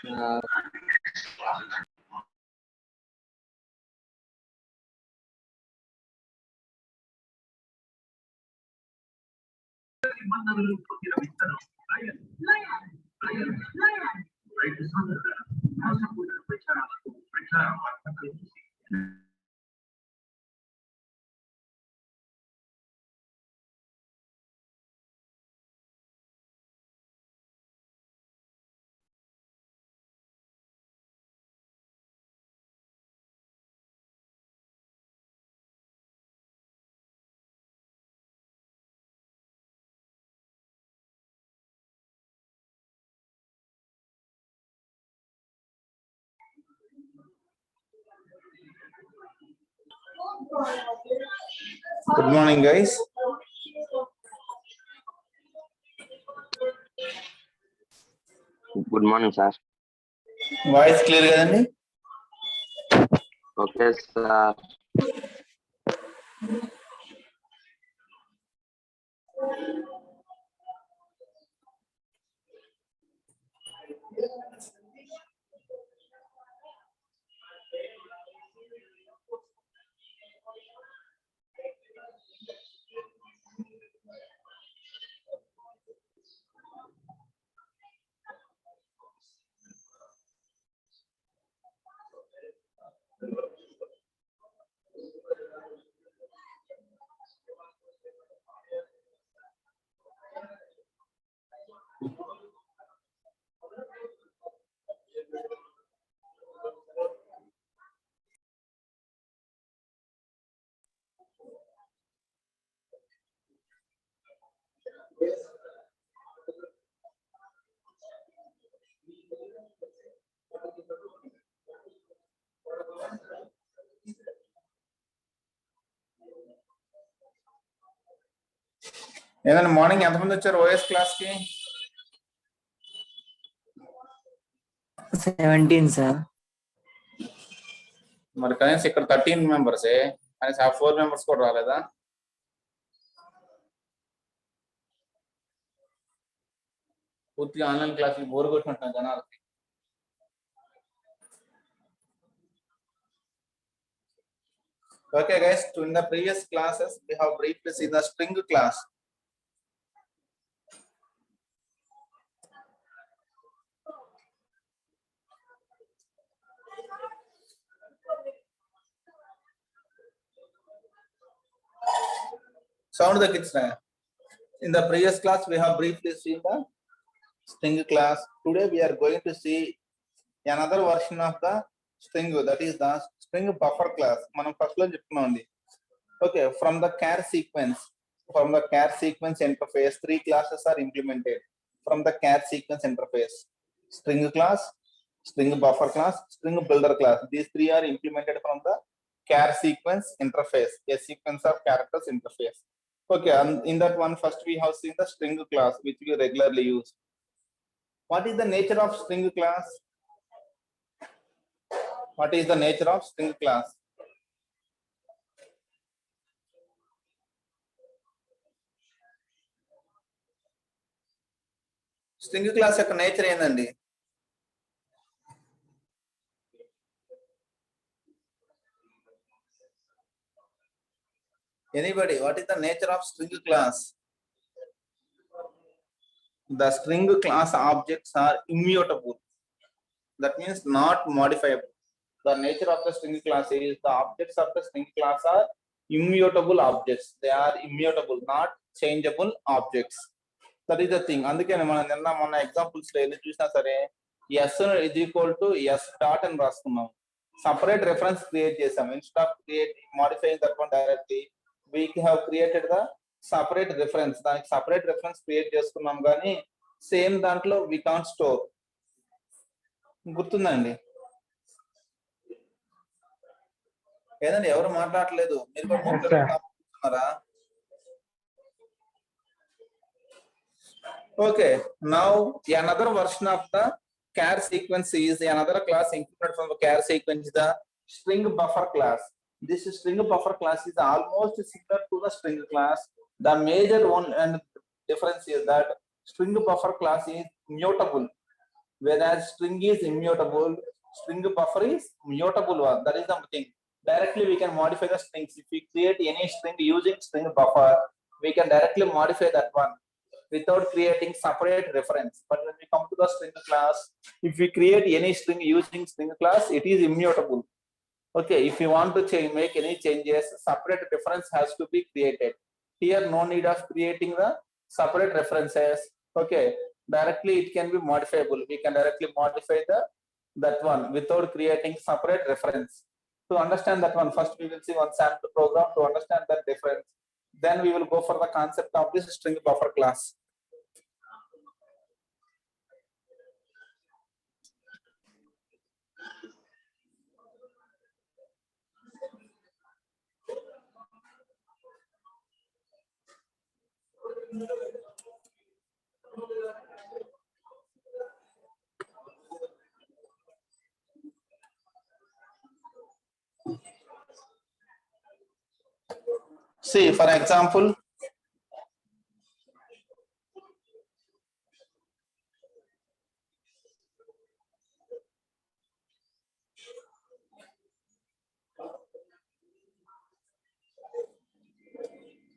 Uh, Good morning, guys. Good morning, sir. Voice clear kadandi? Okay, sir. ఏదైనా morning ఎంతమంది వచ్చారు OS class కి? 17 sir. మరి కనీసం ఇక్కడ 13 మెంబర్సే, కనీసం ఆ 4 మెంబర్స్ కూడా రాలేదా? పూర్తిగా ఆన్లైన్ క్లాసులు బోర్ కొట్టినట్టు జనాలకి. Okay, guys. In the previous classes, we have briefly seen the string class. Sound the kids now. In the previous class, we have briefly seen the string class. Today, we are going to see another version of the string, that is the string buffer class. Manam first lo cheptunnandi. Okay, from the char sequence interface, 3 classes are implemented from the char sequence interface: string class, string buffer class, string builder class. These 3 are implemented from the char sequence interface, a sequence of characters interface. Okay, and in that one, first we have seen the string class, which we regularly use. What is the nature of string class? What is the nature of string class? String class యొక్క nature ఏందండి? Anybody, what is the nature of string class? The string class objects are immutable. That means not modifiable. The nature of the string class is the objects of the string class are immutable objects. They are immutable, not changeable objects. That is the thing. అందుకని మనం మన examples లో ఎన్ని చూసినా సరే s is equal to s dot అని రాసుకున్నాం. Separate reference create చేసాం. Instead of modifying that one directly, we have created the separate reference. దానికి separate reference create చేసుకున్నాం, కానీ సేమ్ దాంట్లో we can't store. గుర్తుందండి? ఏదండి ఎవరు మాట్లాడలేదు? మీరు కూడా మాట్లాడుతున్నారా? Okay, now another version of the char sequence is another class included from the char sequence, the string buffer class. This string buffer class is almost similar to the string class. The major one and difference is that string buffer class is mutable. whereas string is immutable, string buffer is mutable one. That is the thing. Directly we can modify the strings. If we create any string using string buffer, we can directly modify that one without creating separate reference. But when we come to the string class, if we create any string using string class, it is immutable. Okay, if you want to change, make any changes, separate reference has to be created. Here, no need of creating the separate references. Okay, directly it can be modifiable. We can directly modify that one without creating separate reference. To understand that one, first we will see one sample program to understand that difference. Then we will go for the concept of this string buffer class. See, for example,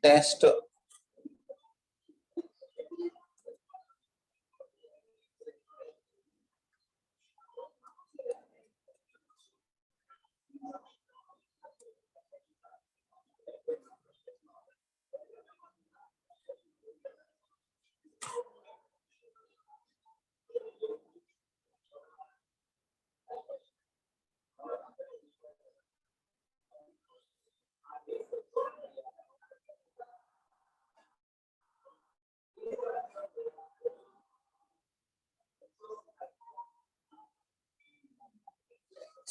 test.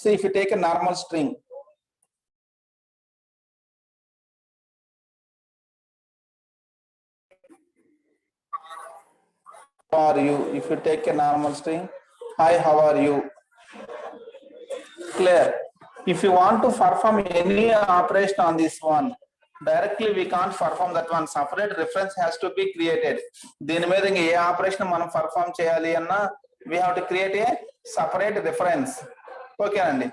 See, if you take a normal string, how are you? If you take a normal string, hi, how are you? Clear. If you want to perform any operation on this one, directly we can't perform that one. Separate reference has to be created. Then A operation మనం perform చేయాలి అన్నా we have to create a separate reference. Okay అండి.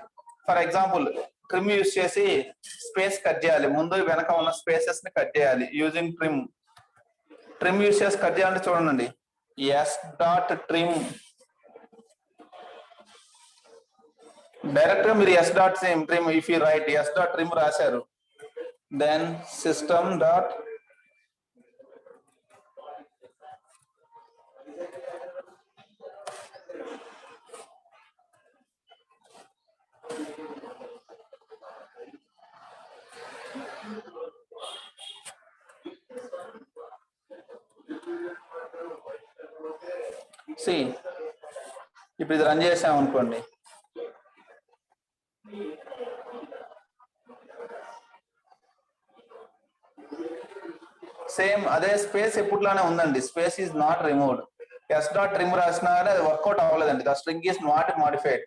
For example, trim use చేసి space cut చేయాలి. ముందు వెనక ఉన్న spaces ని కట్ చేయాలి యూజింగ్ ట్రిమ్. ట్రిమ్ యూస్ చేసి కట్ చేయాలంటే చూడండి. s.trim డైరెక్ట్ గా మీరు s.trim if you write s.trim రాశారు, then system dot see, ఇప్పుడు ఇది రన్ చేసాం అనుకోండి, సేమ్ అదే స్పేస్ ఎప్పుడులానే ఉందండి. Space is not removed. s.trim రాసినా కానీ అది వర్కౌట్ అవ్వలేదండి. The string is not modified.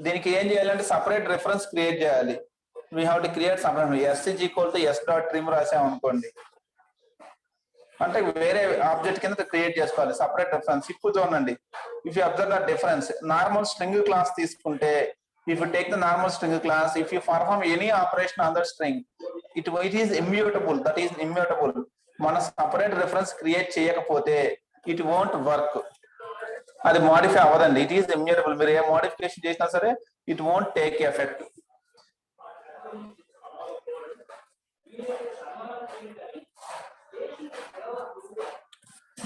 దీనికి ఏం చేయాలంటే సపరేట్ రిఫరెన్స్ క్రియేట్ చేయాలి. We have to create separate s is equal to s.trim రాసాం అనుకోండి, అంటే వేరే ఆబ్జెక్ట్ కింద క్రియేట్ చేసుకోవాలి సపరేట్ రిఫరెన్స్. ఇప్పుడు చూడండి, if you observe the difference, normal string class తీసుకుంటే, if you take the normal string class, if you perform any operation on that string, it is immutable. That is immutable. మన separate reference create చేయకపోతే it won't work. అది modify అవ్వదండి. It is immutable. మీరు ఏ modification చేసినా సరే it won't take effect.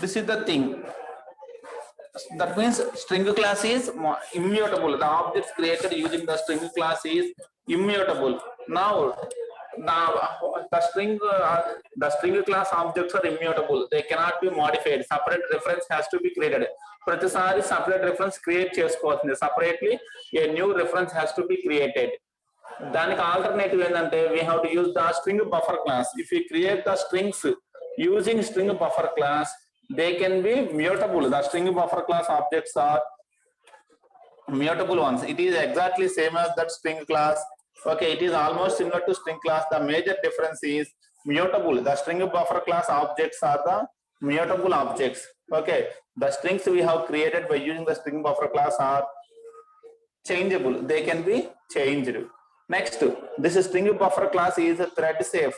This is the thing. That means string class is immutable. The objects created using the string class is immutable. Now the string class objects are immutable. They cannot be modified. Separate reference has to be created. ప్రతిసారి separate reference create చేసుకోవాల్సింది. Separately a new reference has to be created. దానికి alternative ఏంటంటే we have to use the string buffer class. If we create the strings using string buffer class, they can be mutable. The string buffer class objects are mutable ones. It is exactly same as that string class. Okay, it is almost similar to string class. The major difference is mutable. The string buffer class objects are the mutable objects. Okay, the strings we have created by using the string buffer class are changeable. They can be changed. Next, this string buffer class is thread safe.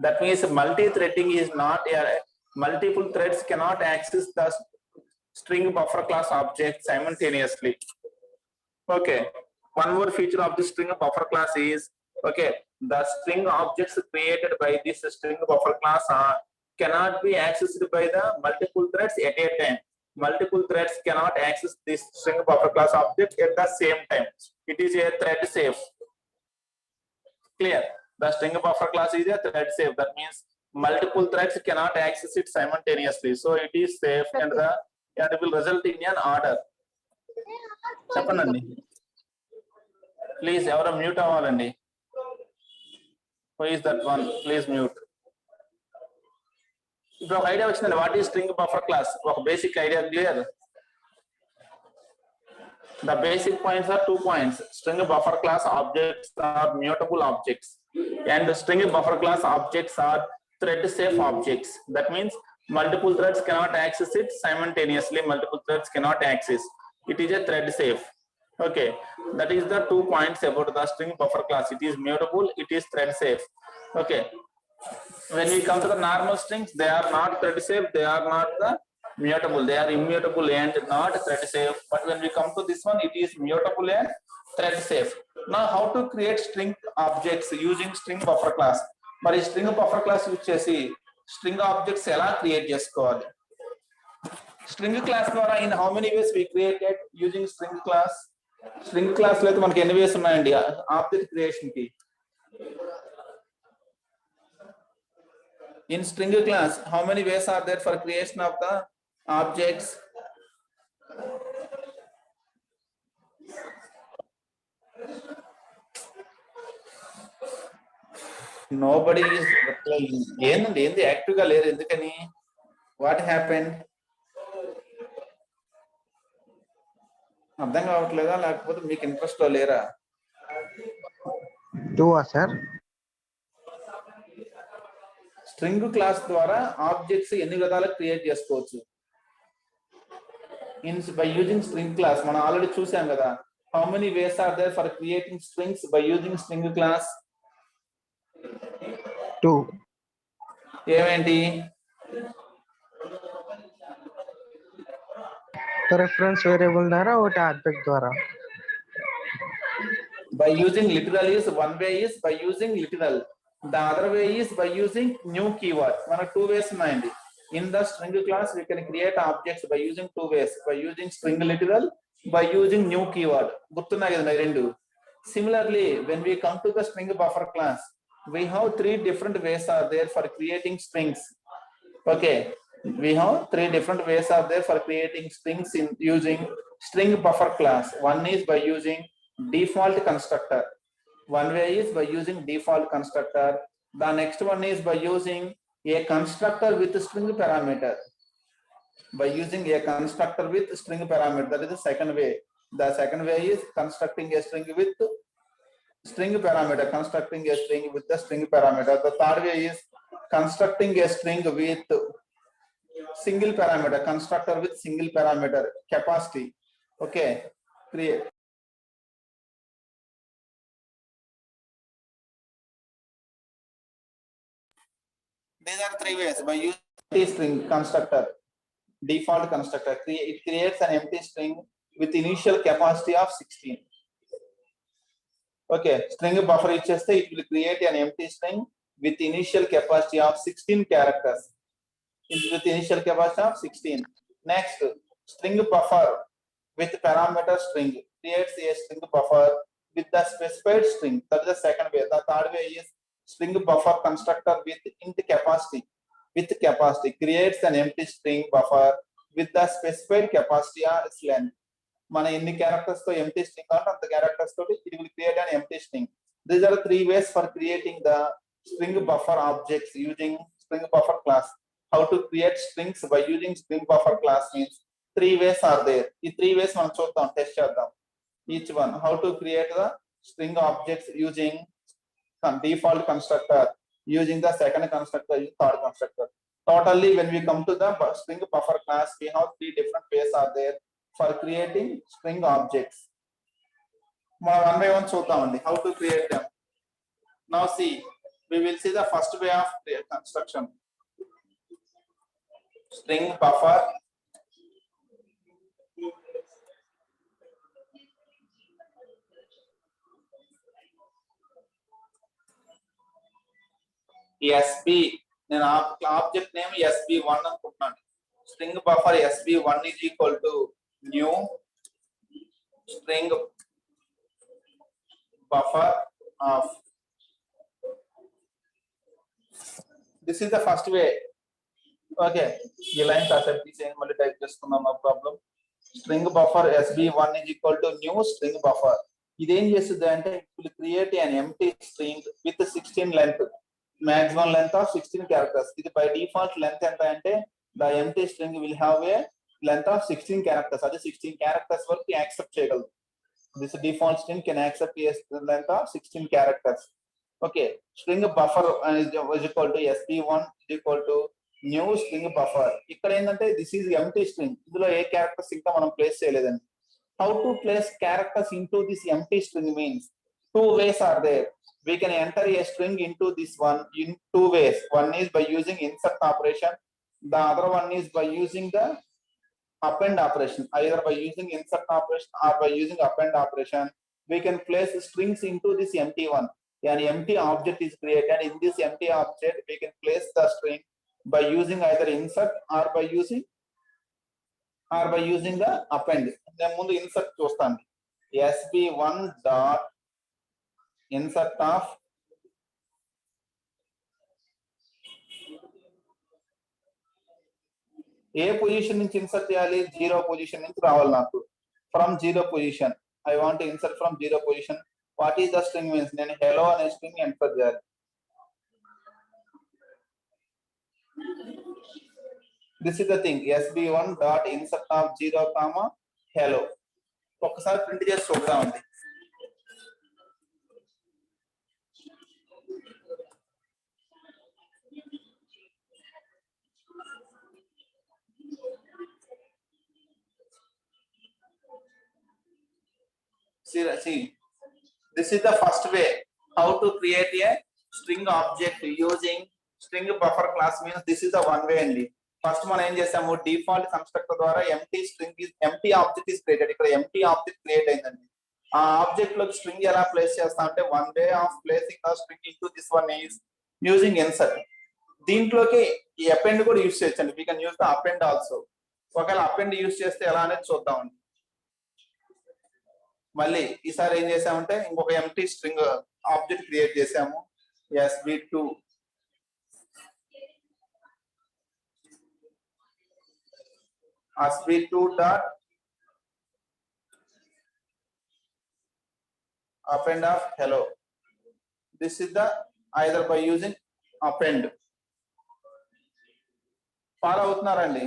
That means multi-threading is not a multiple threads cannot access the string buffer class object simultaneously. Okay, one more feature of the string buffer class is, okay, the string objects created by this string buffer class cannot be accessed by the multiple threads at a time. Multiple threads cannot access this string buffer class object at the same time. It is a thread safe. Clear? The string buffer class is a thread safe. That means multiple threads cannot access it simultaneously. So it is safe and it will result in an order. చెప్పండి please ఎవరో mute అవ్వాలండి. Who is that one? Please mute. ఇప్పుడు ఒక idea వచ్చిందండి, what is string buffer class? ఒక basic idea clear? The basic points are 2 points. String buffer class objects are mutable objects, and the string buffer class objects are thread safe objects. That means multiple threads cannot access it simultaneously. Multiple threads cannot access. It is a thread safe. Okay, that is the 2 points about the string buffer class. It is mutable. It is thread safe. Okay. When we come to the normal strings, they are not thread safe. They are not the mutable. They are immutable and not thread safe. But when we come to this one, it is mutable and thread safe. Now, how to create string objects using string buffer class? మరి string buffer class use చేసి string objects ఎలా create చేసుకోవాలి? string class ద్వారా in how many ways we created using string class? string class లో అయితే మనకి ఎన్ని వేస్ ఉన్నాయండి ఆబ్జెక్ట్ క్రియేషన్ కి? In string class, how many ways are there for creation of the objects? Nobody is replying. ఏంది active గా లేరు ఎందుకని? What happened? అర్థం కావట్లేదా లేకపోతే మీకు ఇంట్రెస్ట్ లో లేరా? సార్ స్ట్రింగ్ క్లాస్ ద్వారా ఆబ్జెక్ట్స్ ఎన్ని విధాలుగా క్రియేట్ చేసుకోవచ్చు? బై యూజింగ్ స్ట్రింగ్ క్లాస్ మనం ఆల్రెడీ చూసాం కదా. How many ways are there for creating strings by using string class? 2. ఏమేంటి? రిఫరెన్స్ వేరియబుల్ ద్వారా ఒకటి ఆబ్జెక్ట్ ద్వారా. By using literal is one way is by using literal. The other way is by using new keyword. Mana 2 ways ఉన్నాయండి. In the string class we can create objects by using 2 ways. By using string literal, by using new keyword. గుర్తున్నాయి కదా రెండు. Similarly, when we come to the string buffer class, we have 3 different ways are there for creating strings. Okay, we have 3 different ways are there for creating strings in using string buffer class. One is by using default constructor. One way is by using default constructor. The next one is by using a constructor with string parameter. By using a constructor with string parameter, that is the second way. The second way is constructing a string with string parameter, constructing a string with the string parameter. The third way is constructing a string with single parameter, constructor with single parameter, capacity. Okay, create. These are 3 ways. By using string constructor, default constructor, it creates an empty string with initial capacity of 16. Okay, string buffer icheste it will create an empty string with initial capacity of 16 characters. With initial capacity of 16. Next, string buffer with parameter string creates a string buffer with the specified string. That is the second way. The third way is string buffer constructor with int capacity. With capacity creates an empty string buffer with the specified capacity as length. Mana ఎన్ని characters తో empty string అంటే అంత characters తోటి it will create an empty string. These are 3 ways for creating the string buffer objects using string buffer class. How to create strings by using string buffer class means 3 ways are there. ఈ 3 ways మనం చూద్దాం, test చేద్దాం. Each one, how to create the string objects using default constructor, using the second constructor, using third constructor. Totally, when we come to the string buffer class, we have 3 different ways are there for creating string objects. One by one చూద్దామండి how to create them. Now see, we will see the first way of construction. String buffer SB, నేను object name SB1 అనుకుంటున్నాను. String buffer SB1 is equal to new string buffer of. This is the first way. Okay, ఈ line కాసేపు తీసేయండి, మళ్ళీ type చేసుకుందాం, no problem. String buffer SB1 is equal to new string buffer. ఇదేం చేస్తుంది అంటే it will create an empty string with 16 length. Maximum length of 16 characters. ఇది by default length ఎంత అంటే the empty string will have a length of 16 characters. అది 16 characters వరకు accept చేయగలదు. This default string can accept a length of 16 characters. Okay, string buffer is equal to SB1 is equal to new string buffer. ఇక్కడ ఏంటంటే this is empty string. ఇందులో ఏ characters ఇంకా మనం place చేయలేదండి. How to place characters into this empty string means 2 ways are there. We can enter a string into this one in 2 ways. One is by using insert operation. The other one is by using the append operation. Either by using insert operation or by using append operation, we can place strings into this empty one. An empty object is created. In this empty object, we can place the string by using either insert or by using the append. Then ముందు insert చూస్తాను. SB1 dot insert of A position నుంచి insert చేయాలి, 0 position నుంచి రావాలి నాకు. From 0 position I want insert from 0 position. What is the string means, నేను hello అనే string enter చేయాలి. This is the thing, SB1 dot insert of 0 comma hello. ఒక్కసారి print చేసి చూద్దామండి. See, this is the first way how to create a string object using string buffer class. Means this is the one way only. First మనం ఏం చేసాము, default constructor ద్వారా empty object is created. ఇక్కడ empty object create అయిందండి. ఆ object లో string ఎలా place చేస్తా అంటే one way of placing the string into this one is using insert. దీంట్లోకి ఈ append కూడా యూస్ చేయొచ్చండి. we can use the append also. ఒకవేళ append యూస్ చేస్తే ఎలా అనేది చూద్దామండి. మళ్ళీ ఈసారి ఏం చేసామంటే ఇంకొక ఎంటీ స్ట్రింగ్ ఆబ్జెక్ట్ క్రియేట్ చేసాము, SB2. SB2 dot append of hello. This is the either by using append. Follow అవుతున్నారండి?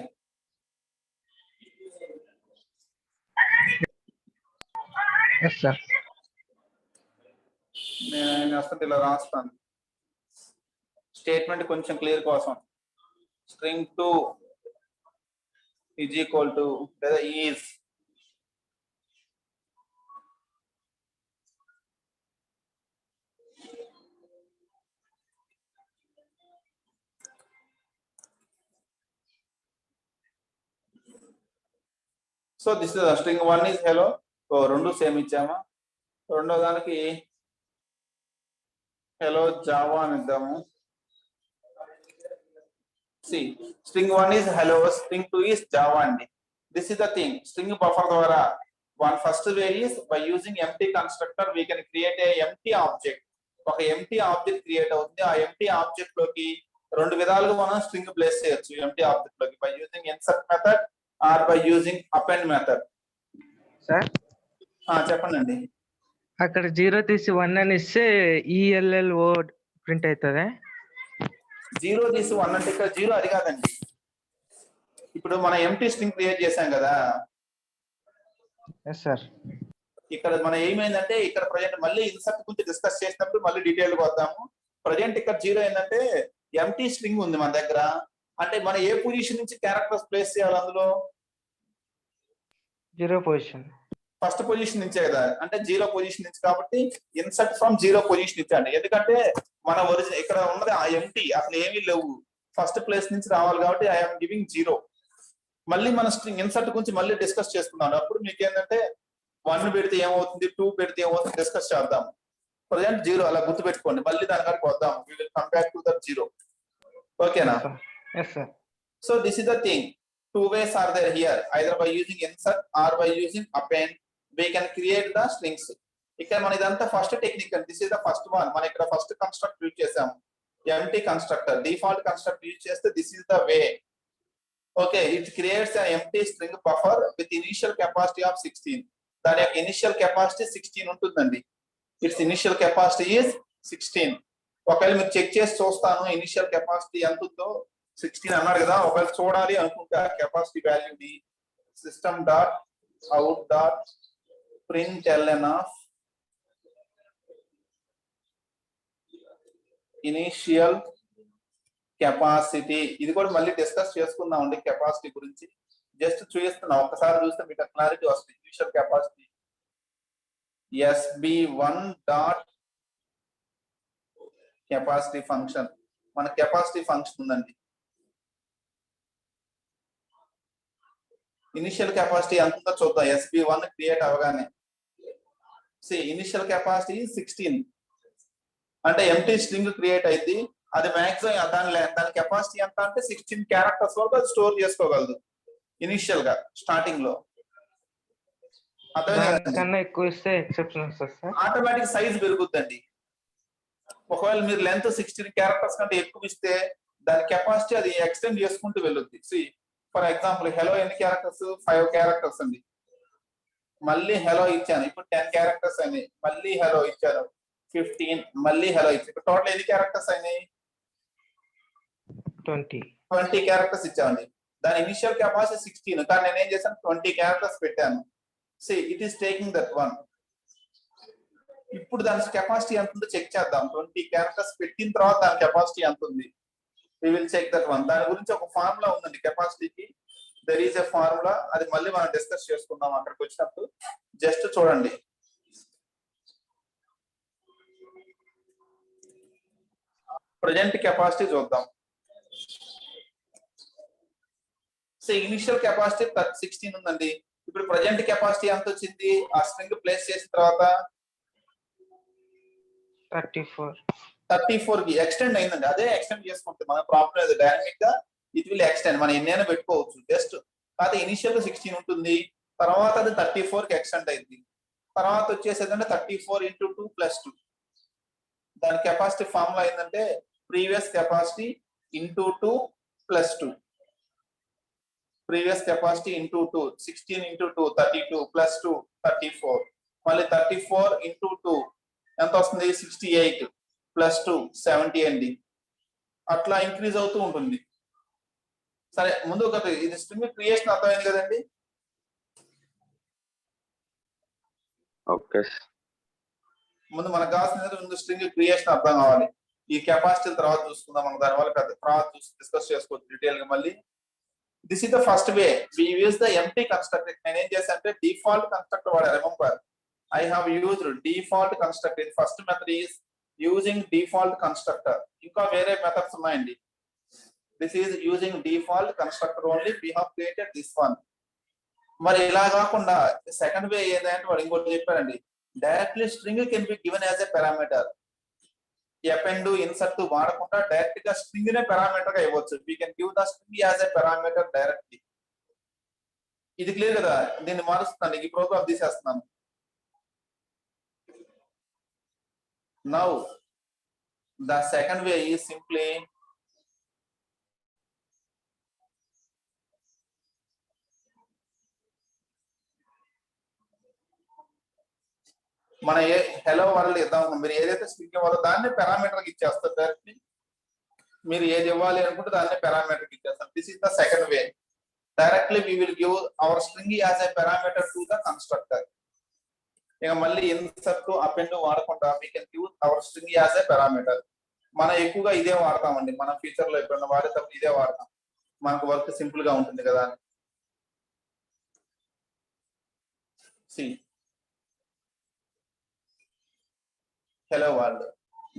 Yes sir. నేను అసలు ఇలా రాస్తాను స్టేట్మెంట్ కొంచెం క్లియర్ కోసం. స్ట్రింగ్ 2 is equal to లేదా is so this is string 1 is hello. So రెండు సేమ్ ఇచ్చామా. రెండో దానికి హెలో జావా అని ఇద్దాము. See, string 1 is hello, string 2 is java అండి. This is the thing, string buffer ద్వారా one first way is by using empty constructor we can create a empty object. ఒక empty object create అవుతుంది. ఆ empty object లోకి రెండు విధాలుగా మనం string place చేయొచ్చు empty object లోకి, by using insert method or by using append method. Sir చెప్పండి. అక్కడ 0 తీసి 1 అని ఇస్తే ELLO ప్రింట్ అవుతుంది. 0 తీసి 1 అంటే ఇక్కడ 0 అది కాదండి. ఇప్పుడు మనం ఎంటీ స్ట్రింగ్ క్రియేట్ చేసాం కదా. yes sir. ఇక్కడ మనం ఏమైందంటే ఇక్కడ ప్రజెంట్ మళ్ళీ ఇన్సర్ట్ గురించి డిస్కస్ చేసినప్పుడు మళ్ళీ డీటెయిల్ గా వద్దాము. ప్రజెంట్ ఇక్కడ 0 ఏంటంటే ఎంటీ స్ట్రింగ్ ఉంది మన దగ్గర. అంటే మనం ఏ పొజిషన్ నుంచి క్యారెక్టర్స్ ప్లేస్ చేయాలి అందులో? 0 పొజిషన్. ఫస్ట్ పొజిషన్ నుంచే కదా, అంటే 0 పొజిషన్ నుంచి, కాబట్టి ఇన్సర్ట్ ఫ్రమ్ 0 పొజిషన్ ఇచ్చండి. ఎందుకంటే మన ఒరిజినల్ ఇక్కడ ఉన్నది ఆ ఎంటీ, అసలు ఏమీ లేవు, ఫస్ట్ ప్లేస్ నుంచి రావాలి కాబట్టి ఐఎమ్ గివింగ్ 0. మళ్ళీ మన స్ట్రింగ్ ఇన్సర్ట్ గురించి మళ్ళీ డిస్కస్ చేసుకున్నాను. అప్పుడు మీకు ఏంటంటే 1 పెడితే ఏమవుతుంది, 2 పెడితే ఏమవుతుంది డిస్కస్ చేద్దాం. ప్రజెంట్ 0 అలా గుర్తు పెట్టుకోండి. మళ్ళీ దాని కాడికి వద్దాం. We will come back to that 0. ఓకేనా? Yes sir. So this is the thing. Two ways are there here. Either by using insert or by using append, we can create the strings. ఇక్కడ మన ఇదంతా first technique అండి. This is the first one. మనం ఇక్కడ first construct use చేసాము, empty constructor. Default construct use చేస్తే this is the way. Okay, it creates an empty string buffer with initial capacity of 16. దాని యొక్క ఇనిషియల్ కెపాసిటీ 16 ఉంటుందండి. It's initial capacity is 16. ఒకవేళ మీరు check చేసి చూస్తాను ఇనిషియల్ కెపాసిటీ ఎంత ఉందో, 16 అన్నాడు కదా. ఒకవేళ చూడాలి అనుకుంటే ఆ కెపాసిటీ వాల్యూని system dot out dot println of initial capacity. ఇది కూడా మళ్ళీ డిస్కస్ చేసుకుందాం అండి కెపాసిటీ గురించి. జస్ట్ చూపిస్తున్నా, ఒకసారి చూస్తే మీకు క్లారిటీ వస్తుంది. Initial capacity SB1 dot capacity function. మన కెపాసిటీ ఫంక్షన్ ఉందండి. ఇనిషియల్ కెపాసిటీ ఎంత ఉందో చూద్దాం. SB1 క్రియేట్ అవగానే ఇనిషియల్ కెపాసిటీ 16, అంటే ఎంటీ స్ట్రింగ్ క్రియేట్ అయింది. అది మాక్సిమం దాని కెపాసిటీ ఎంత అంటే 16 క్యారెక్టర్స్ వరకు అది స్టోర్ చేసుకోగలదు ఇనిషియల్ గా స్టార్టింగ్ లో. కన్నా ఎక్కువ ఇస్తే ఎక్సెప్షన్ వస్తుంది సార్. Automatic size పెరుగుద్దండి. ఒకవేళ మీరు లెంత్ 16 క్యారెక్టర్స్ కంటే ఎక్కువ ఇస్తే దాని కెపాసిటీ అది ఎక్స్టెండ్ చేసుకుంటూ వెళ్ళుద్ది. ఫర్ ఎగ్జాంపుల్ హెలో ఎన్ని క్యారెక్టర్స్? 5 క్యారెక్టర్స్ అండి. మళ్ళీ హెలో ఇచ్చాను, ఇప్పుడు 10 క్యారెక్టర్స్ అయినాయి. మళ్ళీ హెలో ఇచ్చాను, 15. మళ్ళీ హెలో ఇచ్చాను. టోటల్ ఎన్ని క్యారెక్టర్స్ అయినాయి? 20 క్యారెక్టర్స్ ఇచ్చామండి. దాని ఇనిషియల్ కెపాసిటీ 16, కానీ నేను ఏం చేశాను 20 క్యారెక్టర్స్ పెట్టాను. It is taking that one. ఇప్పుడు దాని కెపాసిటీ ఎంత ఉందో చెక్ చేద్దాం. 20 క్యారెక్టర్స్ పెట్టిన తర్వాత దాని కెపాసిటీ ఎంత ఉంది, we will check that one. దాని గురించి ఒక ఫార్ములా ఉందండి కెపాసిటీకి. దెర్ ఈస్ ఎ ఫార్ములా, అది మళ్ళీ మనం డిస్కస్ చేసుకుందాం అక్కడికి వచ్చినప్పుడు. జస్ట్ చూడండి. ప్రజెంట్ కెపాసిటీ చూద్దాం. ఇనిషియల్ కెపాసిటీ 16 ఉందండి. ఇప్పుడు ప్రజెంట్ కెపాసిటీ ఎంత వచ్చింది ఆ స్ట్రింగ్ ప్లేస్ చేసిన తర్వాత? 34 కి ఎక్స్టెండ్ అయిందండి. అదే ఎక్స్టెండ్ చేసుకుంటే మన ప్రాబ్లం లేదు. డైనమిక్ గా ఇట్ విల్ ఎక్స్టెండ్. మనం ఎన్నైనా పెట్టుకోవచ్చు. జస్ట్ కాకపోతే ఇనిషియల్ 16 ఉంటుంది, తర్వాత అది 34 కి ఎక్స్టెండ్ అయింది. తర్వాత వచ్చేసేదంటే 34 × 2 + 2. దాని కెపాసిటీ ఫార్ములా ఏంటంటే previous capacity into 2 + 2. Previous capacity into 2, 16 × 2 32 + 2 34. మళ్ళీ 34 × 2 ఎంత వస్తుంది? 68 + 2 70 అండి. అట్లా ఇంక్రీజ్ అవుతూ ఉంటుంది. సరే, ముందు ఒకటి ఇది స్ట్రింగ్ క్రియేషన్ అర్థమైంది కదండి. ఓకే, ముందు మనకు కావాల్సింది ముందు స్ట్రింగ్ క్రియేషన్ అర్థం కావాలి. ఈ కెపాసిటీ తర్వాత చూసుకుందాం. మనం దాని వల్ల పెద్ద తర్వాత డిస్కస్ చేసుకోవచ్చు డీటెయిల్ గా మళ్ళీ. This is the first way. We use the empty constructor. నేను ఏం చేశాను అంటే డిఫాల్ట్ కన్స్ట్రక్టర్ వాడా. Remember, I have used default constructor. First method is using default constructor. ఇంకా వేరే మెథడ్స్ ఉన్నాయండి. This is using default constructor only. We have created this one. మరి ఇలా కాకుండా సెకండ్ వే ఏంటంటే వాడు ఇంకోటి చెప్పారండి. Directly string can be given as a parameter. append, insert వాడకుండా డైరెక్ట్ గా స్ట్రింగ్ నే పారామీటర్ గా ఇవ్వచ్చు. We can give the string as a parameter directly. ఇది క్లియర్ కదా? దీన్ని మారుస్తున్నాను, ఈ ప్రోగ్రామ్ తీసేస్తున్నాను. Now the second way is simply మన హెలో వరల్డ్ ఇద్దాం. మీరు ఏదైతే స్ట్రింగ్ ఇవ్వాలో దాన్ని పారామీటర్ కి ఇచ్చేస్తారు డైరెక్ట్లీ. మీరు ఏది ఇవ్వాలి అనుకుంటే దాన్ని పారామీటర్ కి ఇచ్చేస్తారు. This is the second way. Directly we will give our string as a parameter to the constructor. ఇక మళ్ళీ ఇన్సర్ట్ అపెండ్ వాడకుండా we can give our string as a parameter. మనం ఎక్కువగా ఇదే వాడతామండి. మన ఫీచర్ లో ఎప్పుడైనా వాడేటప్పుడు ఇదే వాడతాం. మనకు వర్క్ సింపుల్ గా ఉంటుంది కదా. See, hello world.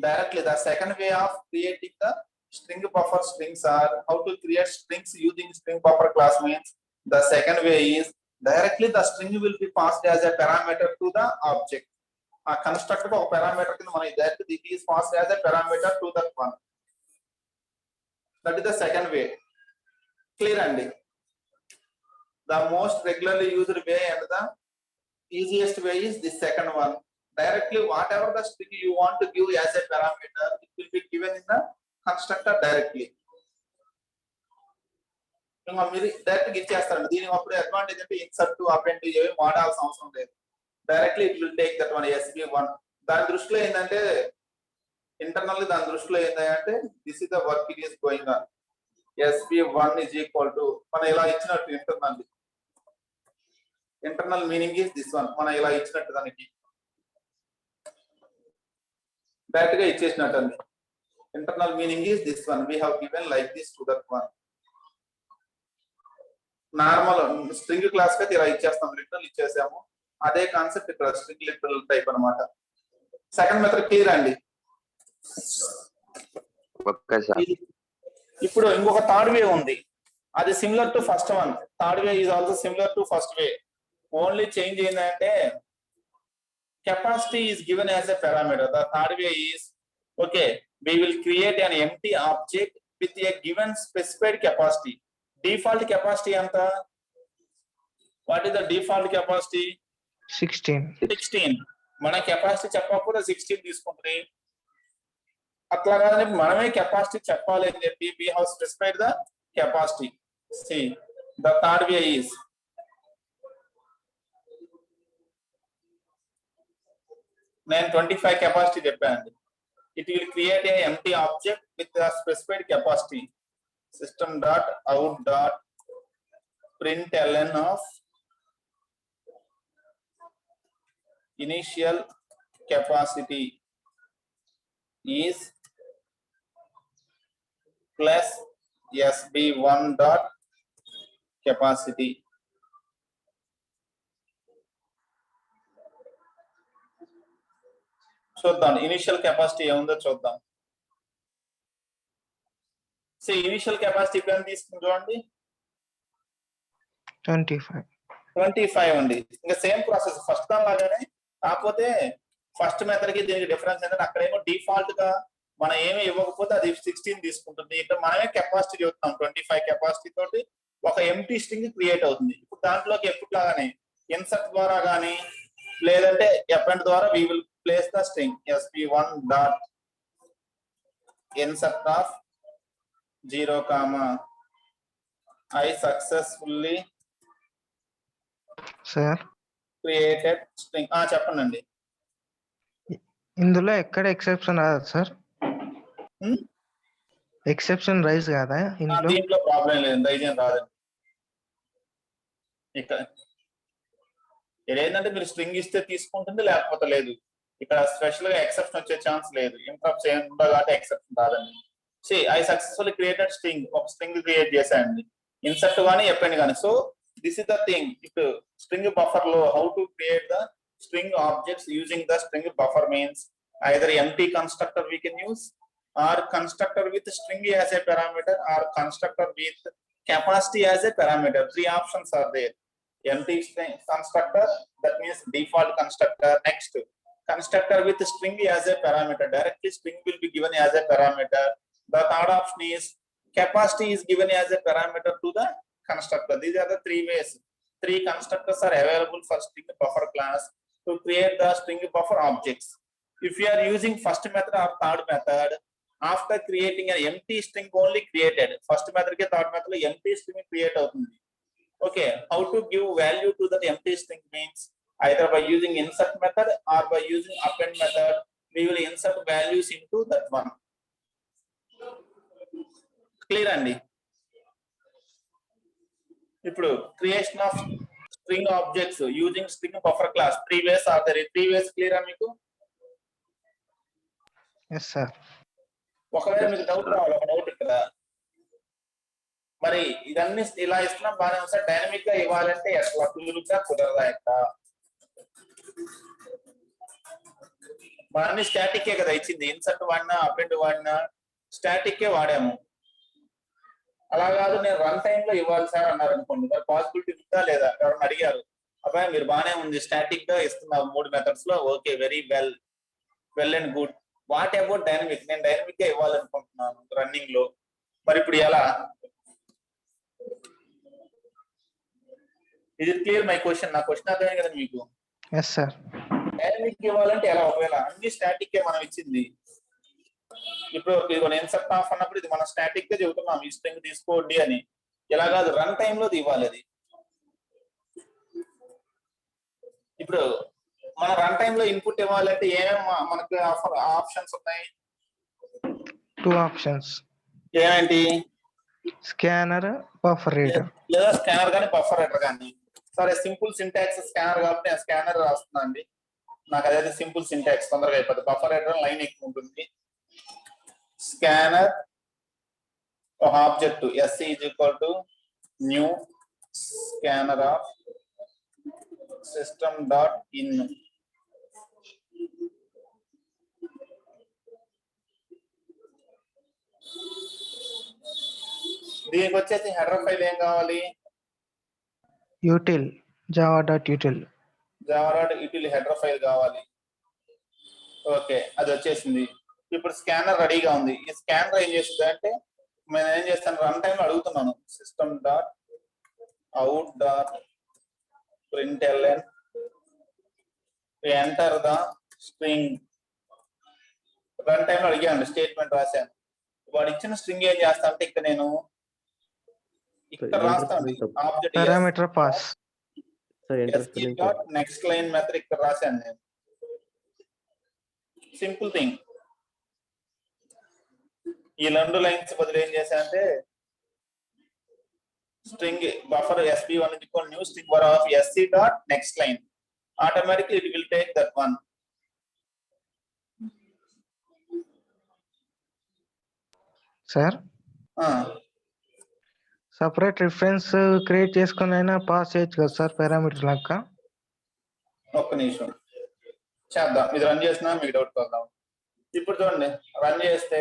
Directly, the second way of creating the string buffer strings are how to create strings using string buffer class means the second way is directly the string will be passed as a parameter to the object. A constructor of parameter kin mana that it is passed as a parameter to that one. That is the second way. Clear Andy? The most regularly used way and the easiest way is the second one. Directly whatever the string you want to give as a parameter, it will be given in the constructor directly. మీరు direct ఇచ్చేస్తారు. దీని అప్పుడు advantage అంటే insert to append ఏమి వాడాల్సిన అవసరం లేదు. Directly it will take that one SB1. దాని దృష్టిలో ఏంటంటే ఇంటర్నల్లీ దాని దృష్టిలో ఏంటంటే this is the work it is going on. SB1 is equal to మనం ఇలా ఇచ్చినట్టు internally. Internal meaning is this one. మనం ఇలా ఇచ్చినట్టు దానికి డైరెక్ట్ గా ఇచ్చేసినట్టు అండి. Internal meaning is this one. We have given like this to that one. Normal string class కి ఇలా ఇచ్చేస్తాం. లిటరల్ ఇచ్చేసాము. అదే కాన్సెప్ట్ ఇక్కడ స్ట్రింగ్ లిటరల్ టైప్ అన్నమాట. సెకండ్ మెథడ్ క్లియర్ అండి. ఇప్పుడు ఇంకొక థర్డ్ వే ఉంది. అది similar to first one. Third way is also similar to first way. Only change ఏంటంటే capacity is given as a parameter. The third way is okay, we will create an empty object with a given specified capacity. Default capacity anta, what is the default capacity? 16. మన capacity చెప్పకపోతే 16 తీసుకుంటుంది. అట్లాగానే మనమే capacity చెప్పాలి అని చెప్పి we have specified the capacity. See, the third way is నేను 25 capacity చెప్పానండి. It will create a empty object with a specified capacity. System.out.println of initial capacity is plus SB1 dot capacity. చూద్దాం initial capacity ఏముందో చూద్దాం. So initial capacity ఇప్పుడు తీసుకుని చూడండి 25 అండి. ఇంకా సేమ్ ప్రాసెస్ ఫస్ట్ దాని లాగానే, కాకపోతే ఫస్ట్ మెథడ్ కి దీనికి డిఫరెన్స్ ఏంటంటే అక్కడేమో డిఫాల్ట్ గా మనం ఏమి ఇవ్వకపోతే అది 16 తీసుకుంటుంది. ఇక్కడ మనమే కెపాసిటీ చెప్తాం. 25 కెపాసిటీ తోటి ఒక ఎంటీ స్ట్రింగ్ క్రియేట్ అవుతుంది. ఇప్పుడు దాంట్లోకి ఎప్పుడు లాగానే ఇన్సర్ట్ ద్వారా కానీ లేదంటే అపెండ్ ద్వారా we will place the string SB1 dot insert of 0, I successfully created string. చెప్పండి. ఇందులో ఎక్కడ ఎక్సెప్షన్ రాదు సార్? ఎక్సెప్షన్ రైజ్ కాదా ఇందులో? దీంట్లో ప్రాబ్లం లేదు, దయచేసి రాదండి. ఇక్కడ ఏంటంటే మీరు స్ట్రింగ్ ఇస్తే తీసుకుంటుంది, లేకపోతే లేదు. ఇక్కడ స్పెషల్ గా ఎక్సెప్షన్ వచ్చే ఛాన్స్ లేదు. ఇంటరప్ట్స్ ఏమి ఉండవు కాబట్టి ఎక్సెప్షన్ రాదండి. ఐ సక్సెస్ఫుల్లీ క్రియేటెడ్ స్ట్రింగ్, ఒక స్ట్రింగ్ క్రియేట్ చేశానండి. ఇన్సర్ట్ కానీ ఎపెండ్ కానీ. So this is the thing. ఇప్పుడు స్ట్రింగ్ బఫర్ లో how to create the string objects using the string buffer means either empty constructor we can use, or constructor with string as a parameter, or constructor with capacity as a parameter. Three options are there. Empty string constructor, that means default constructor. Next, constructor with string as a parameter. Directly string will be given as a parameter. The third option is capacity is given as a parameter to the constructor. These are the three ways. Three constructors are available for string buffer class to create the string buffer objects. If you are using first method or third method, after creating an empty string only created, first method ke third method lo empty string create avutundi. Okay, how to give value to that empty string means either by using insert method or by using append method, we will insert values into that one. Clear andi? ఇప్పుడు creation of string objects using string buffer class, three ways are there. Three ways clear ఆ మీకు? yes sir. ఒకవేళ మీకు doubt రావాలి, ఒక doubt ఇక్కడ మరి ఇదన్నీ ఇలా ఇస్తున్నాం బాగానే ఉంది సార్, డైనమిక్ గా ఇవ్వాలంటే ఎట్లా కుదురుగా కుదరదా ఎట్లా? మనల్ని స్టాటిక్ కదా ఇచ్చింది, ఇన్సర్ట్ వాడినా అపెండ్ వాడినా స్టాటిక్ వాడాము. అలా కాదు నేను రన్ టైమ్ లో ఇవ్వాలి సార్ అన్నారు అనుకోండి, మరి పాసిబిలిటీ ఉందా లేదా? ఎవరైనా అడిగారు, అబ్బాయి మీరు బాగానే ఉంది స్టాటిక్ గా ఇస్తున్నారు 3 మెథడ్స్ లో, okay very well and good. What about dynamic? నేను డైనమిక్ గా ఇవ్వాలనుకుంటున్నాను రన్నింగ్ లో, మరి ఇప్పుడు ఎలా? ఇది క్లియర్ మై క్వశ్చన్? నా క్వశ్చన్ అర్థమే కదా మీకు? Yes, sir. డైనమిక్ ఇవ్వాలంటే ఎలా? ఒకవేళ అన్ని స్టాటిక్ మనం ఇచ్చింది, ఇప్పుడు ఇదిగో ఇన్సర్ట్ ఆఫ్ అన్నప్పుడు ఇది మనం స్టాటిక్ గా చెబుతున్నాం ఈ స్ట్రింగ్ తీసుకోండి అని. ఎలా కాదు, రన్ టైమ్ లో ఇవ్వాలి అది. ఇప్పుడు మన రన్ టైమ్ లో ఇన్పుట్ ఇవ్వాలంటే ఏమేమి మనకు ఆప్షన్స్ ఉన్నాయి? 2 options. ఏంటి? Scanner, buffer reader. లేదా స్కానర్ కానీ బఫర్ రైటర్ కానీ. సరే సింపుల్ సింటాక్స్ స్కానర్ కాబట్టి నేను స్కానర్ రాస్తున్నా అండి, నాకు అదైతే సింపుల్ సింటాక్స్ తొందరగా అయిపోతుంది. బఫర్ రైటర్ లైన్ ఎక్కువ ఉంటుంది. స్కానర్ ఒక object SC is equal to new scanner of system dot in. దీనికి వచ్చేసి హెడర్ ఫైల్ ఏం కావాలి? Util, java.util. java.util header file కావాలి. ఓకే అది వచ్చేసింది. ఇప్పుడు స్కానర్ రెడీగా ఉంది. ఈ స్కానర్ ఏం చేస్తుంది అంటే, నేను ఏం చేస్తాను రన్ టైమ్ లో అడుగుతున్నాను system dot out dot println enter the string. Run time లో అడిగాను, స్టేట్మెంట్ రాశాను. వాడు ఇచ్చిన స్ట్రింగ్ ఏం చేస్తా అంటే ఇక్కడ నేను ఇక్కడ రాస్తాను object Parameter pass. Next line method ఇక్కడ రాశాను నేను. Simple thing. ఈ 2 లైన్స్ బదులు ఏం చేశానంటే string buffer sb1 is equal new string bar of sc dot next line. Automatically it will take that one. Sir, separate reference create చేసుకొని అయినా pass చేయొచ్చు కదా సార్ పారామీటర్ లాగా? ఒక్క నిమిషం చేద్దాం, ఇది రన్ చేసినా మీకు డౌట్ వద్దాం. ఇప్పుడు చూడండి, రన్ చేస్తే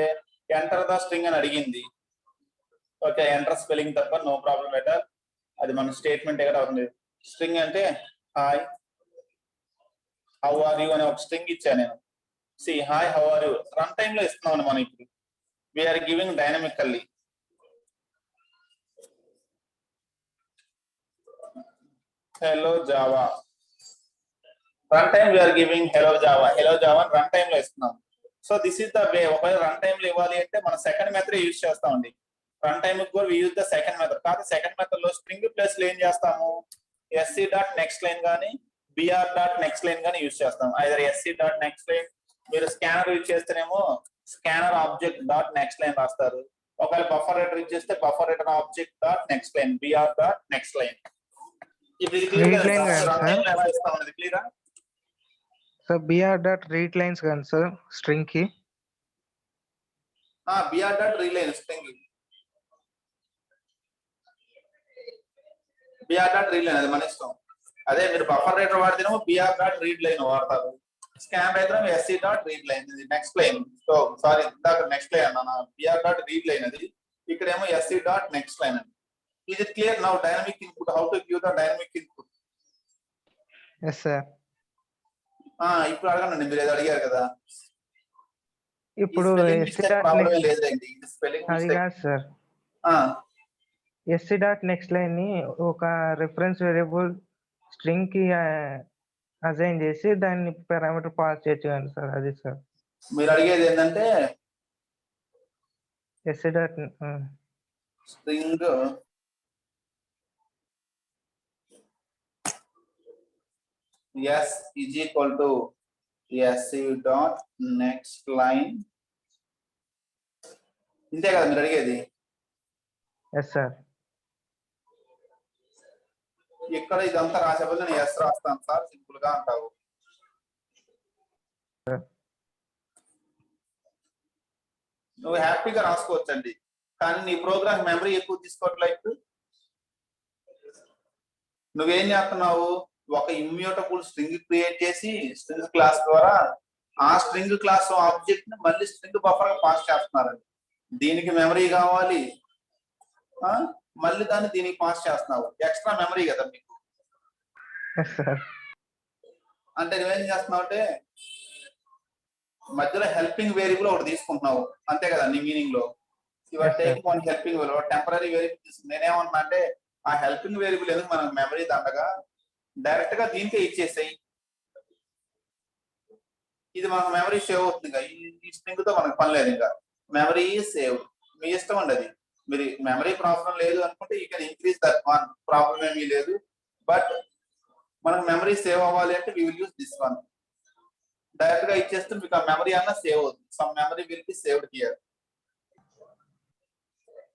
ఎంటర్ ద స్ట్రింగ్ అని అడిగింది. ఓకే ఎంటర్ స్పెల్లింగ్ తప్ప నో ప్రాబ్లం ఎటర్, అది మన స్టేట్మెంట్ ఎక్కడ అవుతుంది. స్ట్రింగ్ అంటే హాయ్ హౌ ఆర్ యూ అనే ఒక స్ట్రింగ్ ఇచ్చా నేను. See hi how are you run time లో ఇస్తున్నాం మనం. ఇప్పుడు we're giving dynamically. Hello Java run time we're giving hello Java run time లో ఇస్తున్నాం. So this is the way. ఒకవేళ రన్ టైమ్ లో ఇవ్వాలి అంటే మనం సెకండ్ మెథడ్ యూజ్ చేస్తామండి. రన్ టైమ్ కూడా యూజ్ ద సెకండ్ మెథడ్. కాదు సెకండ్ మెథడ్ లో స్ట్రింగ్ ప్లస్ లో ఏం చేస్తాము, ఎస్సీ డాట్ నెక్స్ట్ లైన్ కానీ బిఆర్ డాట్ నెక్స్ట్ లైన్ కానీ యూజ్ చేస్తాం. Either SC dot next line, మీరు స్కానర్ యూజ్ చేస్తేనేమో scanner object dot next line రాస్తారు. ఒకవేళ బఫర్ రైటర్ యూజ్ చేస్తే buffer writer object dot next line BR dot next line. ఇప్పుడు ఎలా ఇస్తాం అనేది క్లియరా? So br dot read lines కానీ సార్ స్ట్రింగ్ కి? br dot read line string, br dot read line అది మన ఇష్టం. అదే మీరు బఫర్ రైటర్ వాడితేనేమో br dot read line వాడతారు. Scan writer sc dot read line ఇది నెక్స్ట్ లైన్. సో సారీ ఇందాక నెక్స్ట్ లైన్ అన్నా, br dot read line అది, ఇక్కడేమో sc dot నెక్స్ట్ లైన్ అని. Is it clear now? Dynamic input, how to give the dynamic input? Yes sir. ఇప్పుడు అడగండి, మీరు ఏదో అడిగారు కదా. ఇప్పుడు అది కాదు sir, SC dot next line ని ఒక రిఫరెన్స్ వేరియబుల్ స్ట్రింగ్ కి అసైన్ చేసి దాన్ని పారామీటర్ పాస్ చేయొచ్చు కదా సార్? అది సార్ మీరు అడిగేది ఏంటంటే SC dot string s is equal to sc dot next line, ఇంతే కదా మీరు అడిగేది? Yes sir. ఇక్కడ ఇదంతా రాసే బదులు నేను ఎస్ రాస్తాను సార్ సింపుల్ గా అంటావు. నువ్వు హ్యాపీగా రాసుకోవచ్చండి. కానీ నీ ప్రోగ్రామ్ మెమరీ ఎక్కువ తీసుకోవట్లేదు. నువ్వేం చేస్తున్నావు, ఒక ఇమ్యూటబుల్ స్ట్రింగ్ క్రియేట్ చేసి స్ట్రింగ్ క్లాస్ ద్వారా ఆ స్ట్రింగ్ క్లాస్ ఆబ్జెక్ట్ ని మళ్ళీ స్ట్రింగ్ బఫర్ పాస్ చేస్తున్నారండి. దీనికి మెమరీ కావాలి, మళ్ళీ దాన్ని దీనికి పాస్ చేస్తున్నావు, ఎక్స్ట్రా మెమరీ కదా మీకు. అంటే నువ్వేం చేస్తున్నావు అంటే మధ్యలో హెల్పింగ్ వేరియబుల్ ఒకటి తీసుకుంటున్నావు అంతే కదా నీ మీనింగ్ లో. Your taking one helping variable, temporary variable తీసుకుంది. నేనేమన్నా అంటే ఆ హెల్పింగ్ వేరియబుల్ ఎందుకు మనకు మెమరీ దండగా డైరెక్ట్ గా దీనికే ఇచ్చేసాయి, ఇది మనకు మెమరీ సేవ్ అవుతుంది. ఈ స్ట్రింగ్ తో మనకు పని లేదు, ఇంకా మెమరీ సేవ్. మీ ఇష్టం అండి, అది మీరు మెమరీ ప్రాబ్లం లేదు అనుకుంటే you can increase that one, problem ఏమీ లేదు. బట్ మనకు మెమరీ సేవ్ అవ్వాలి అంటే we will use this one. Direct గా ఇచ్చేస్తే మీకు ఆ మెమరీ అన్న సేవ్ అవుతుంది. Some memory will be saved here.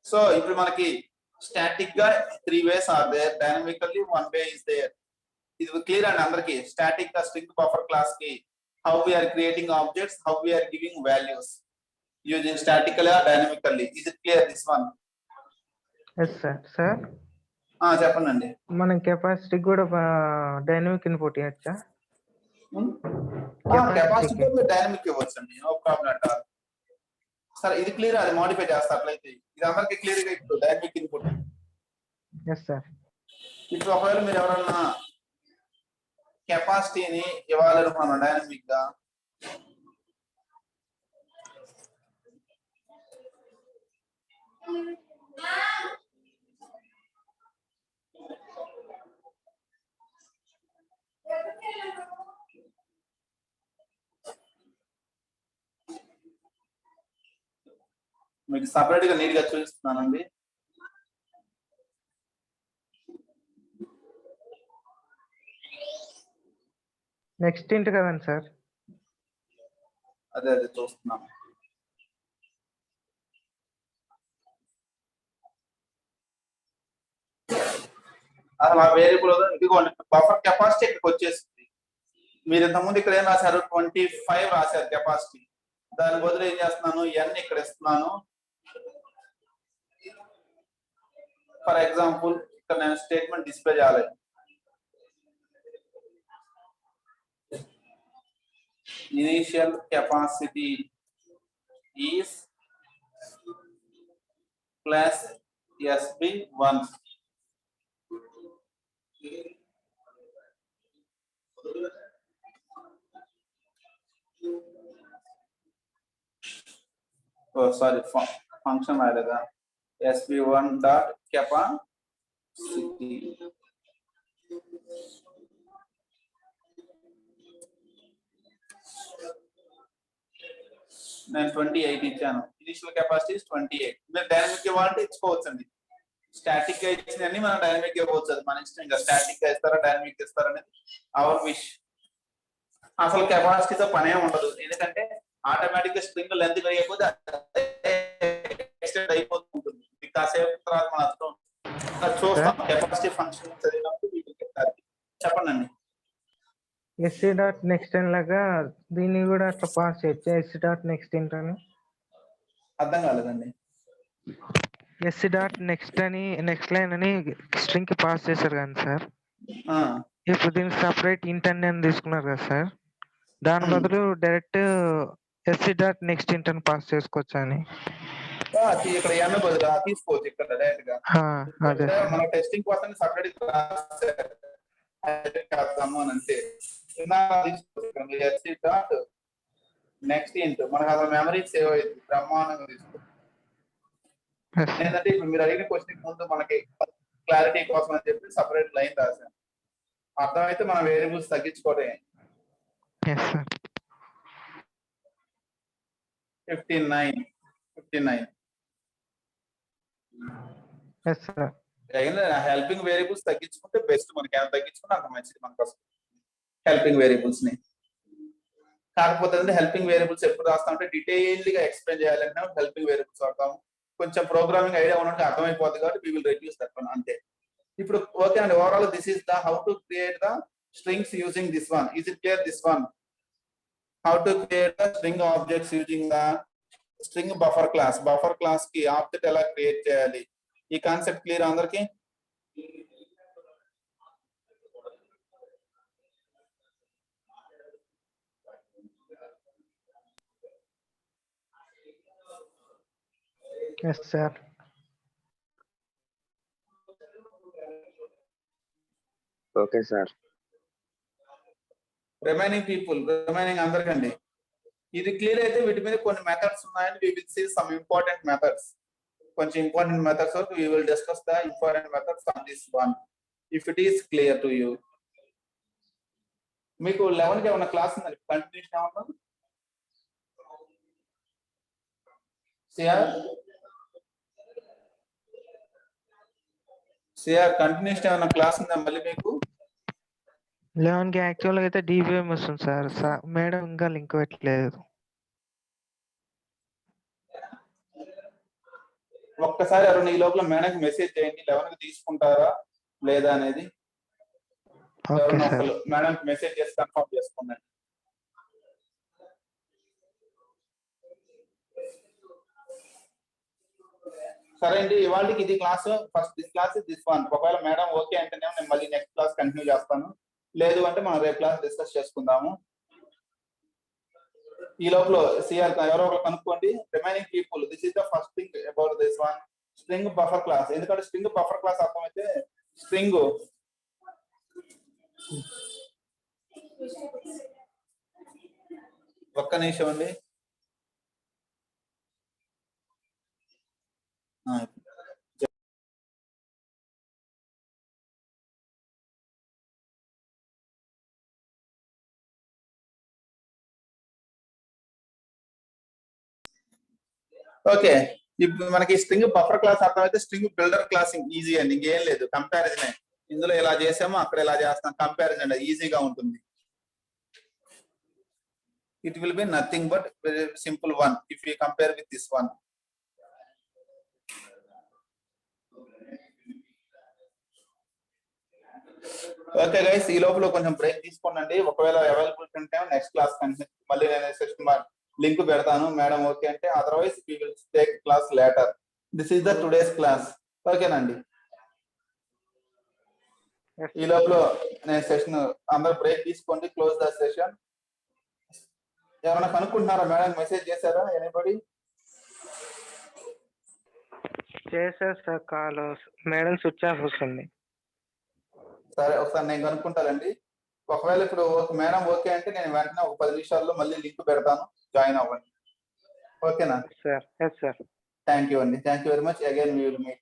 So ఇప్పుడు మనకి స్టాటిక్ గా 3 ways are there, dynamically 1 way is there. ఇది క్లియర్ అండి అందరికి. స్టాటిక్ గా స్ట్రింగ్ బఫర్ క్లాస్ కి how we are creating objects, how we are giving values using statically or dynamically. Is it clear this one? Yes sir. Sir చెప్పండి. మనం capacity కూడా dynamic input ఇవ్వచ్చా? Capacity కూడా dynamic ఇవ్వచ్చు అండి, no problem at all. సరే ఇది clear, అది modify చేస్తా అట్లయితే. ఇది అందరికి క్లియర్ గా ఇప్పుడు డైనమిక్ ఇన్పుట్. Yes sir. ఇప్పుడు ఒకవేళ మీరు ఎవరన్నా కెపాసిటీని ఇవ్వాలనుకున్నాను డైనమిక్ గా, మీకు సపరేట్ గా నీట్ గా చూపిస్తున్నానండి. నెక్స్ట్ ఇంటి కదండి సార్? అదే చూస్తున్నాం. అసలు ఆ వేరియబుల్ ఇదిగోండి, బఫర్ కెపాసిటీ ఇక్కడికి వచ్చేసింది. మీరు ఇంతకుముందు ఇక్కడ ఏం రాశారు, 25 రాశారు కెపాసిటీ. దాని బదులు ఏం చేస్తున్నాను, n ఇక్కడ ఇస్తున్నాను. ఫర్ ఎగ్జాంపుల్ ఇక్కడ నేను స్టేట్మెంట్ డిస్ప్లే చేయాలి. Initial capacity is plus SB1. Oh sorry, function आएगा SB1 dot capacity. నేను 28 ఇచ్చాను. Initial capacity 28. మీరు డైనమిక్ ఇవ్వాలంటే ఇచ్చుకోవచ్చు అండి. స్టాటిక్ గా ఇచ్చినన్ని మనం డైనమిక్ ఇవ్వచ్చు, అది మన ఇష్టం. ఇంకా స్టాటిక్ గా ఇస్తారా డైనమిక్ ఇస్తారా అనేది అవర్ విష్. అసలు కెపాసిటీతో పనే ఉండదు, ఎందుకంటే ఆటోమేటిక్ గా స్ట్రింగ్ లెంత్ పెరిగిపోతే ఎక్స్టెండ్ అయిపోతూ ఉంటుంది. కాసేపు తర్వాత మన అర్థం చూస్తాం కెపాసిటీ ఫంక్షన్ చదివినప్పుడు. చెప్పండి అండి. ఎస్సీ డాట్ నెక్స్ట్ అని లాగా దీన్ని కూడా అట్లా పాస్ చేయొచ్చు, ఎస్సీ డాట్ నెక్స్ట్ ఏంటని? అర్థం కాలేదండి. ఎస్సీ డాట్ నెక్స్ట్ అని, నెక్స్ట్ లైన్ అని స్ట్రింగ్ కి పాస్ చేశారు కానీ సార్, ఇప్పుడు దీనికి సపరేట్ ఇంటర్న్ అని తీసుకున్నారు కదా సార్, దాని బదులు direct SC dot next intern pass చేసుకోవచ్చా అని? ఇక్కడ ఎన్న బదులు తీసుకోవచ్చు ఇక్కడ డైరెక్ట్ గా. మన టెస్టింగ్ కోసం సపరేట్ చేద్దాము అని అంటే ఎస్సీ డాట్ నెక్స్ట్ ఇంటూ మనకు అసలు మెమరీ సేవ్ అయింది, బ్రహ్మాండంగా తీసుకో. ఏంటంటే ఇప్పుడు మీరు అడిగిన క్వశ్చన్ ముందు మనకి క్లారిటీ కోసం అని చెప్పి సపరేట్ లైన్ రాశాను. అర్థమైతే మన వేరియబుల్స్ తగ్గించుకోవడం. 59 హెల్పింగ్ వేరియబుల్స్ తగ్గించుకుంటే బెస్ట్. మనకి ఎంత తగ్గించుకుంటే అంత మంచిది మన కోసం హెల్పింగ్ వేరియబుల్స్ ని. కాకపోతే హెల్పింగ్ వేరియబుల్స్ ఎప్పుడు రాస్తామంటే డీటెయిల్డ్ గా ఎక్స్ప్లెయిన్ చేయాలంటే హెల్పింగ్ వేరియబుల్స్ వాడతాము. కొంచెం ప్రోగ్రామింగ్ ఐడియా ఉన్నట్టు అర్థమైపోతుంది కాబట్టి we will reduce that one అంతే. ఇప్పుడు ఓకే అండి, overall this is the how to create the strings using this one. Is it clear this one? How to create the string objects using the string buffer class కి object ఎలా create చేయాలి, ఈ concept clear అందరికి? Yes sir. Okay sir. Remaining అందరికండి ఇది clear అయితే వీటి మీద కొన్ని మెథడ్స్ ఉన్నాయని we will see some important methods. కొంచెం important methods we will discuss the important methods on this one if it is clear to you. మీకు 11 కి ఏమైనా క్లాస్ ఉందండి? కంటిన్యూషన్ ఏమన్నా? సిఆర్ కంటిన్యూషన్ ఏమైనా క్లాస్ ఉందా మళ్ళీ మీకు? 11 కి యాక్చువల్ గా అయితే డిబిఎం వస్తుంది సార్. మేడం ఇంకా లింక్ పెట్టలేదు. ఒక్కసారి ఎవరైనా ఈ లోపల మేడంకి మెసేజ్ చేయండి 11 కి తీసుకుంటారా లేదా అనేది. Okay sir. మేడంకి మెసేజ్ చేసి కన్ఫర్మ్ చేసుకోండి. సరే అండి, ఇవాళకి ఇది class. First this class is this one. ఒకవేళ మేడం ఓకే అంటేనే నేను మళ్ళీ నెక్స్ట్ క్లాస్ కంటిన్యూ చేస్తాను, లేదు అంటే మనం రేపు క్లాస్ డిస్కస్ చేసుకుందాము. ఈ లోపల సిఆర్ ఎవరో ఒకరు కనుక్కోండి. Remaining people, this is the first thing about this one, string buffer class. ఎందుకంటే స్ట్రింగ్ బఫర్ క్లాస్ అర్థమైతే స్ట్రింగ్ ఒక్క నిమిషం అండి. ఓకే, ఇప్పుడు మనకి స్ట్రింగ్ బఫర్ క్లాస్ అర్థమైతే స్ట్రింగ్ బిల్డర్ క్లాసింగ్ ఈజీ అండి, ఇంకేం లేదు. కంపారిజన్ ఇందులో ఎలా చేసామో అక్కడ ఎలా చేస్తాం, కంపారిజన్ ఈజీగా ఉంటుంది. It will be nothing but very simple one if you compare with this one. Okay guys, ఈ లోపల కొంచెం బ్రేక్ తీసుకోండి. ఒకవేళ అవైలబుల్ ఉంటే నెక్స్ట్ క్లాస్ మళ్ళీ నేను సెషన్ లింక్ పెడతాను, మేడం ఓకే అంటే. Otherwise we will take class later. This is the today's class. ఓకేనండి. ఈ లోపల నేను సెషన్ అందరూ బ్రేక్ తీసుకోండి, క్లోజ్ ద సెషన్. ఎవరైనా కనుక్కుంటున్నారా? మేడం మెసేజ్ చేశారా? ఎనీబడి చేశారు sir. Call madam switch off వస్తుంది. సరే, ఒకసారి నేను కనుక్కుంటానండి. ఒకవేళ ఇప్పుడు మేడం ఓకే అంటే నేను వెంటనే ఒక 10 నిమిషాల్లో మళ్ళీ లింక్ పెడతాను, జాయిన్ అవ్వండి. ఓకేనా sir? Yes sir. Thank you అండి. Thank you very much. Again we will meet.